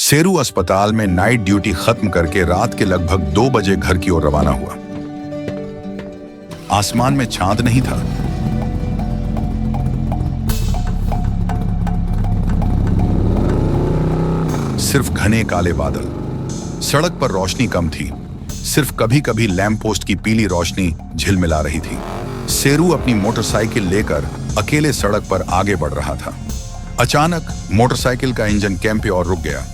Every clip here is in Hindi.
सेरू अस्पताल में नाइट ड्यूटी खत्म करके रात के लगभग 2 बजे घर की ओर रवाना हुआ। आसमान में चांद नहीं था। सिर्फ घने काले बादल। सड़क पर रोशनी कम थी, सिर्फ कभी कभी लैंप पोस्ट की पीली रोशनी झिलमिला रही थी। सेरू अपनी मोटरसाइकिल लेकर अकेले सड़क पर आगे बढ़ रहा था। अचानक मोटरसाइकिल का इंजन कैंप पे और रुक गया।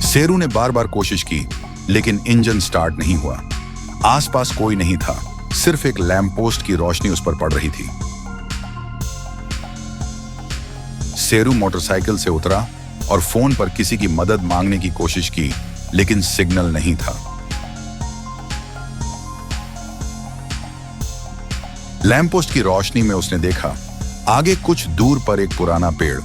सेरू ने बार बार कोशिश की, लेकिन इंजन स्टार्ट नहीं हुआ। आसपास कोई नहीं था, सिर्फ एक लैंप पोस्ट की रोशनी उस पर पड़ रही थी। सेरू मोटरसाइकिल से उतरा और फोन पर किसी की मदद मांगने की कोशिश की, लेकिन सिग्नल नहीं था। लैंप पोस्ट की रोशनी में उसने देखा, आगे कुछ दूर पर एक पुराना पेड़।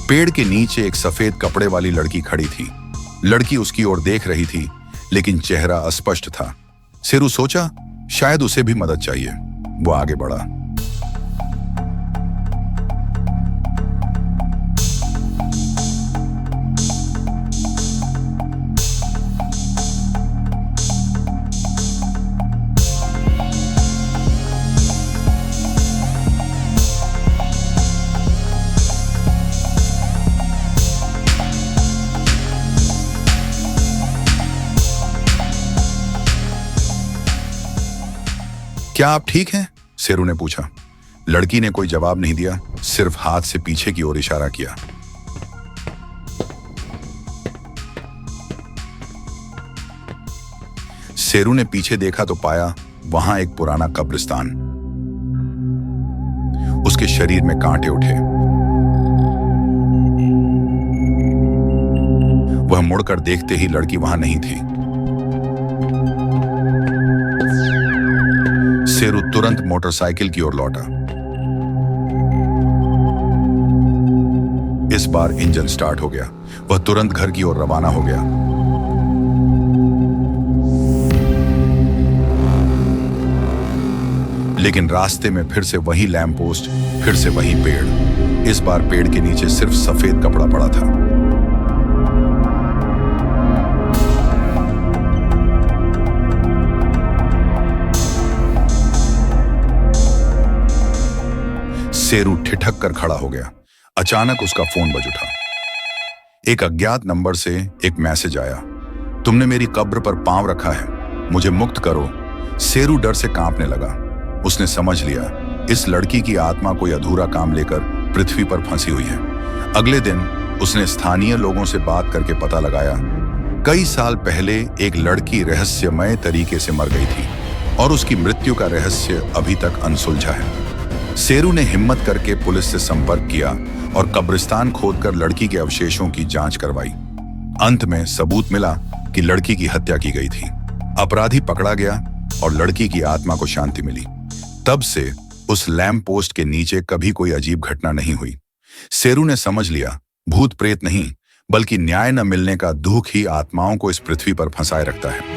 पेड़ के नीचे एक सफेद कपड़े वाली लड़की खड़ी थी। लड़की उसकी ओर देख रही थी, लेकिन चेहरा अस्पष्ट था। सेरू सोचा, शायद उसे भी मदद चाहिए। वो आगे बढ़ा। क्या आप ठीक हैं? सेरू ने पूछा। लड़की ने कोई जवाब नहीं दिया, सिर्फ हाथ से पीछे की ओर इशारा किया। सेरू ने पीछे देखा तो पाया वहां एक पुराना कब्रिस्तान। उसके शरीर में कांटे उठे। वह मुड़कर देखते ही लड़की वहां नहीं थी। सेरू तुरंत मोटरसाइकिल की ओर लौटा। इस बार इंजन स्टार्ट हो गया। वह तुरंत घर की ओर रवाना हो गया। लेकिन रास्ते में फिर से वही लैंप पोस्ट, फिर से वही पेड़। इस बार पेड़ के नीचे सिर्फ सफेद कपड़ा पड़ा था। सेरू ठिठक कर खड़ा हो गया। अचानक उसका फोन बज उठा। एक अज्ञात नंबर से एक मैसेज आया। तुमने मेरी कब्र पर पांव रखा है, मुझे मुक्त करो। सेरू डर से कांपने लगा। उसने समझ लिया, इस लड़की की आत्मा कोई अधूरा काम लेकर पृथ्वी पर फंसी हुई है। अगले दिन उसने स्थानीय लोगों से बात करके पता लगाया, कई साल पहले एक लड़की रहस्यमय तरीके से मर गई थी और उसकी मृत्यु का रहस्य अभी तक अनसुलझा है। सेरू ने हिम्मत करके पुलिस से संपर्क किया और कब्रिस्तान खोदकर लड़की के अवशेषों की जांच करवाई। अंत में सबूत मिला कि लड़की की हत्या की गई थी। अपराधी पकड़ा गया और लड़की की आत्मा को शांति मिली। तब से उस लैंप पोस्ट के नीचे कभी कोई अजीब घटना नहीं हुई। सेरू ने समझ लिया, भूत प्रेत नहीं, बल्कि न्याय न मिलने का दुख ही आत्माओं को इस पृथ्वी पर फंसाए रखता है।